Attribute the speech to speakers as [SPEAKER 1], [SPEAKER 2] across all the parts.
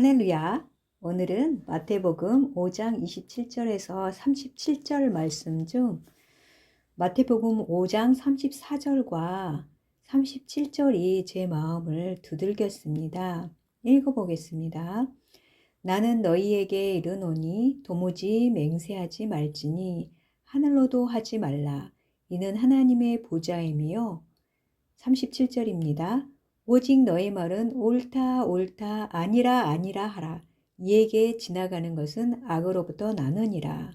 [SPEAKER 1] 할렐루야. 오늘은 마태복음 5장 27절에서 37절 말씀 중 마태복음 5장 34절과 37절이 제 마음을 두들겼습니다. 읽어보겠습니다. 나는 너희에게 이르노니 도무지 맹세하지 말지니 하늘로도 하지 말라. 이는 하나님의 보좌임이요. 37절입니다. 오직 너의 말은 옳다 옳다 아니라 아니라 하라. 이에게 지나가는 것은 악으로부터 나느니라.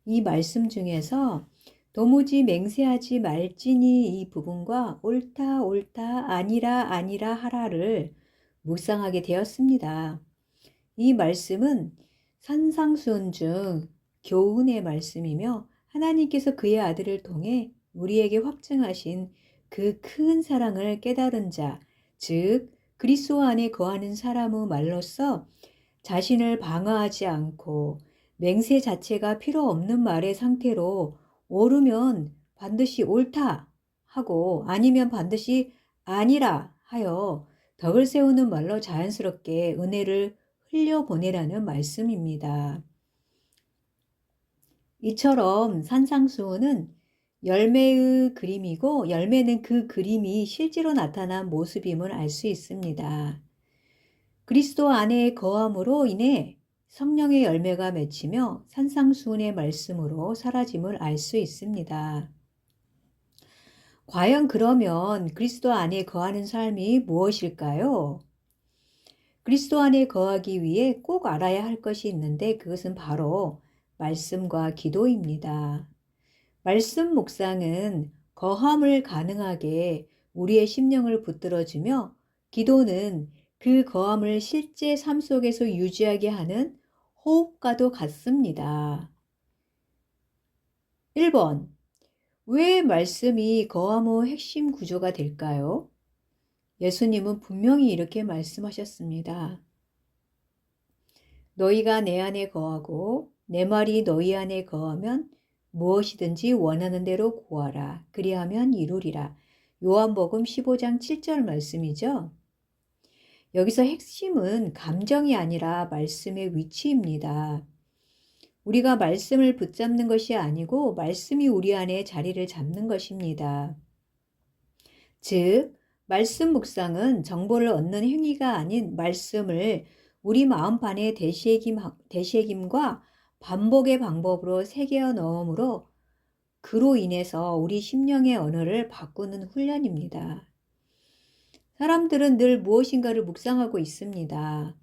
[SPEAKER 1] 이 말씀 중에서 도무지 맹세하지 말지니 이 부분과 옳다 옳다 아니라 아니라 하라를 묵상하게 되었습니다. 이 말씀은 산상수훈 중 교훈의 말씀이며 하나님께서 그의 아들을 통해 우리에게 확증하신 그 큰 사랑을 깨달은 자, 즉 그리스도 안에 거하는 사람의 말로써 자신을 방어하지 않고 맹세 자체가 필요 없는 말의 상태로 옳으면 반드시 옳다 하고 아니면 반드시 아니라 하여 덕을 세우는 말로 자연스럽게 은혜를 흘려보내라는 말씀입니다. 이처럼 산상수훈은 열매의 그림이고 열매는 그 그림이 실제로 나타난 모습임을 알 수 있습니다. 그리스도 안에 거함으로 인해 성령의 열매가 맺히며 산상수훈의 말씀으로 사라짐을 알 수 있습니다. 과연 그러면 그리스도 안에 거하는 삶이 무엇일까요? 그리스도 안에 거하기 위해 꼭 알아야 할 것이 있는데 그것은 바로 말씀과 기도입니다. 말씀 묵상은 거함을 가능하게 우리의 심령을 붙들어주며 기도는 그 거함을 실제 삶 속에서 유지하게 하는 호흡과도 같습니다. 1번. 왜 말씀이 거함의 핵심 구조가 될까요? 예수님은 분명히 이렇게 말씀하셨습니다. 너희가 내 안에 거하고 내 말이 너희 안에 거하면 무엇이든지 원하는 대로 구하라. 그리하면 이루리라. 요한복음 15장 7절 말씀이죠. 여기서 핵심은 감정이 아니라 말씀의 위치입니다. 우리가 말씀을 붙잡는 것이 아니고 말씀이 우리 안에 자리를 잡는 것입니다. 즉, 말씀 묵상은 정보를 얻는 행위가 아닌 말씀을 우리 마음판에 대시해김과 반복의 방법으로 새겨 넣음으로 그로 인해서 우리 심령의 언어를 바꾸는 훈련입니다. 사람들은 늘 무엇인가를 묵상하고 있습니다.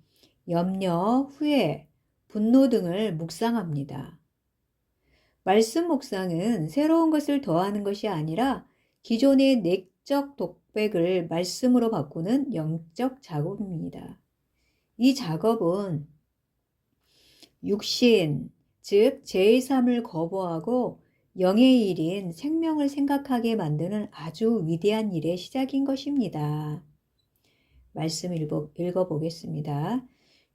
[SPEAKER 1] 염려, 후회, 분노 등을 묵상합니다. 말씀 묵상은 새로운 것을 더하는 것이 아니라 기존의 내적 독백을 말씀으로 바꾸는 영적 작업입니다. 이 작업은 육신, 즉 죄의 삶을 거부하고 영의 일인 생명을 생각하게 만드는 아주 위대한 일의 시작인 것입니다. 말씀 읽어보겠습니다.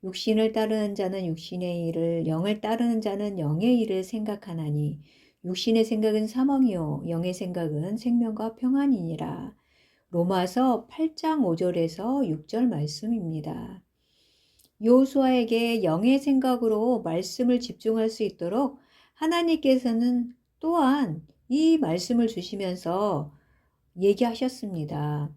[SPEAKER 1] 육신을 따르는 자는 육신의 일을, 영을 따르는 자는 영의 일을 생각하나니 육신의 생각은 사망이요 영의 생각은 생명과 평안이니라. 로마서 8장 5절에서 6절 말씀입니다. 여호수아에게 영의 생각으로 말씀을 집중할 수 있도록 하나님께서는 또한 이 말씀을 주시면서 얘기하셨습니다.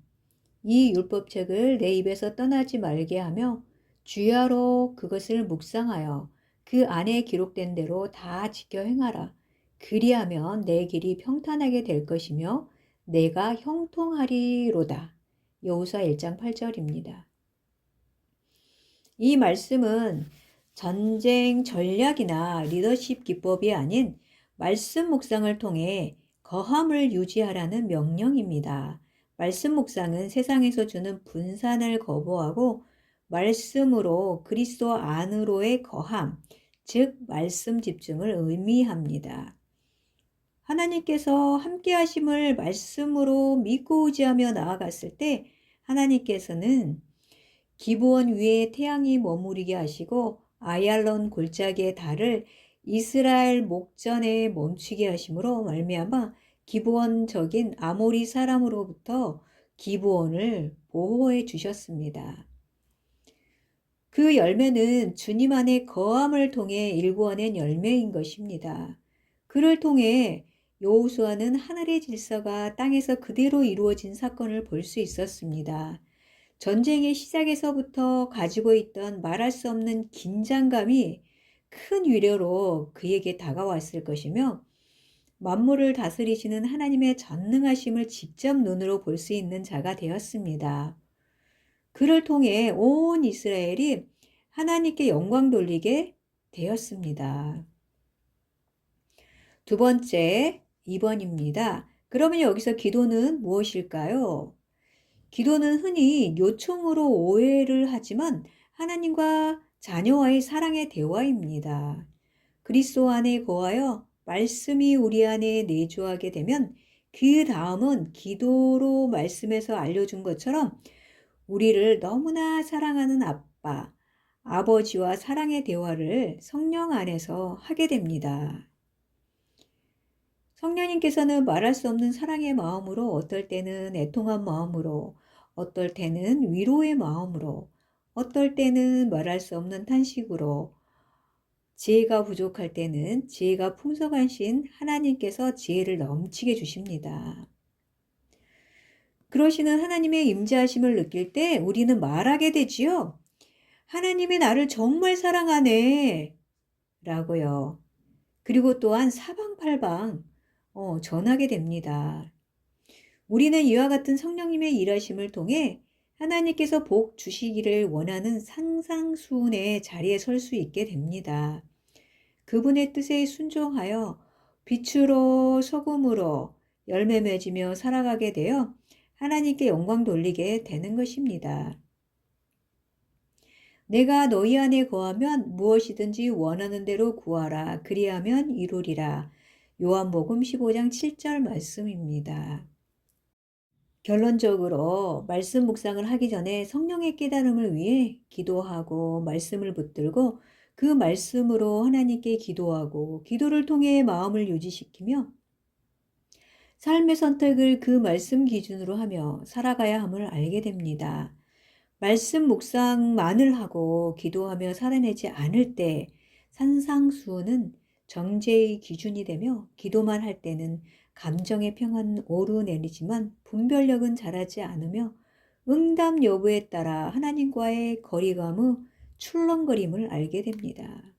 [SPEAKER 1] 이 율법책을 내 입에서 떠나지 말게 하며 주야로 그것을 묵상하여 그 안에 기록된 대로 다 지켜 행하라. 그리하면 내 길이 평탄하게 될 것이며 내가 형통하리로다. 여호수아 1장 8절입니다. 이 말씀은 전쟁 전략이나 리더십 기법이 아닌 말씀 묵상을 통해 거함을 유지하라는 명령입니다. 말씀 묵상은 세상에서 주는 분산을 거부하고 말씀으로 그리스도 안으로의 거함, 즉 말씀 집중을 의미합니다. 하나님께서 함께 하심을 말씀으로 믿고 의지하며 나아갔을 때 하나님께서는 기브온 위에 태양이 머무르게 하시고 아얄론 골짜기의 달을 이스라엘 목전에 멈추게 하심으로 말미암아 기브온적인 아모리 사람으로부터 기브온을 보호해 주셨습니다. 그 열매는 주님 안에 거함을 통해 일구어낸 열매인 것입니다. 그를 통해 여호수아는 하늘의 질서가 땅에서 그대로 이루어진 사건을 볼 수 있었습니다. 전쟁의 시작에서부터 가지고 있던 말할 수 없는 긴장감이 큰 위로로 그에게 다가왔을 것이며 만물을 다스리시는 하나님의 전능하심을 직접 눈으로 볼 수 있는 자가 되었습니다. 그를 통해 온 이스라엘이 하나님께 영광 돌리게 되었습니다. 두 번째, 2번입니다. 그러면 여기서 기도는 무엇일까요? 기도는 흔히 요청으로 오해를 하지만 하나님과 자녀와의 사랑의 대화입니다. 그리스도 안에 거하여 말씀이 우리 안에 내주하게 되면 그 다음은 기도로 말씀에서 알려준 것처럼 우리를 너무나 사랑하는 아빠, 아버지와 사랑의 대화를 성령 안에서 하게 됩니다. 성령님께서는 말할 수 없는 사랑의 마음으로, 어떨 때는 애통한 마음으로, 어떨 때는 위로의 마음으로, 어떨 때는 말할 수 없는 탄식으로, 지혜가 부족할 때는 지혜가 풍성하신 하나님께서 지혜를 넘치게 주십니다. 그러시는 하나님의 임재하심을 느낄 때 우리는 말하게 되지요. 하나님이 나를 정말 사랑하네 라고요. 그리고 또한 사방팔방 전하게 됩니다. 우리는 이와 같은 성령님의 일하심을 통해 하나님께서 복 주시기를 원하는 상상수훈의 자리에 설 수 있게 됩니다. 그분의 뜻에 순종하여 빛으로 소금으로 열매 맺으며 살아가게 되어 하나님께 영광 돌리게 되는 것입니다. 내가 너희 안에 거하면 무엇이든지 원하는 대로 구하라. 그리하면 이루리라. 요한복음 15장 7절 말씀입니다. 결론적으로 말씀 묵상을 하기 전에 성령의 깨달음을 위해 기도하고 말씀을 붙들고 그 말씀으로 하나님께 기도하고 기도를 통해 마음을 유지시키며 삶의 선택을 그 말씀 기준으로 하며 살아가야 함을 알게 됩니다. 말씀 묵상만을 하고 기도하며 살아내지 않을 때 산상수훈은 정죄의 기준이 되며 기도만 할 때는 감정의 평안은 오르내리지만 분별력은 자라지 않으며 응답 여부에 따라 하나님과의 거리감의 출렁거림을 알게 됩니다.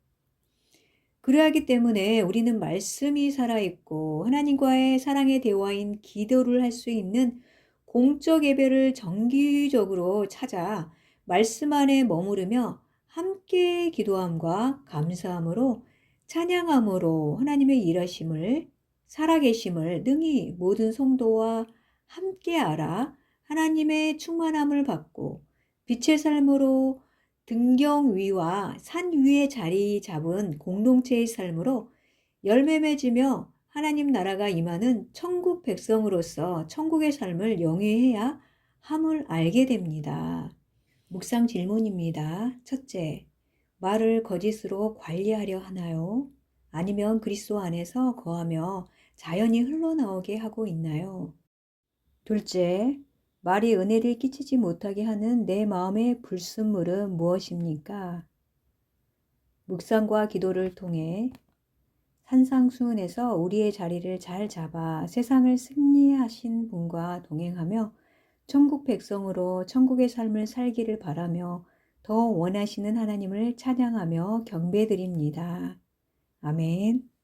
[SPEAKER 1] 그러하기 때문에 우리는 말씀이 살아있고 하나님과의 사랑의 대화인 기도를 할 수 있는 공적 예배를 정기적으로 찾아 말씀 안에 머무르며 함께 기도함과 감사함으로 찬양함으로 하나님의 일하심을 살아계심을 능히 모든 성도와 함께 알아 하나님의 충만함을 받고 빛의 삶으로 등경 위와 산 위에 자리 잡은 공동체의 삶으로 열매 맺으며 하나님 나라가 임하는 천국 백성으로서 천국의 삶을 영위해야 함을 알게 됩니다. 묵상 질문입니다. 첫째, 말을 거짓으로 관리하려 하나요? 아니면 그리스도 안에서 거하며 자연히 흘러나오게 하고 있나요? 둘째, 말이 은혜를 끼치지 못하게 하는 내 마음의 불순물은 무엇입니까? 묵상과 기도를 통해 산상수훈에서 우리의 자리를 잘 잡아 세상을 승리하신 분과 동행하며 천국 백성으로 천국의 삶을 살기를 바라며 더 원하시는 하나님을 찬양하며 경배드립니다. 아멘.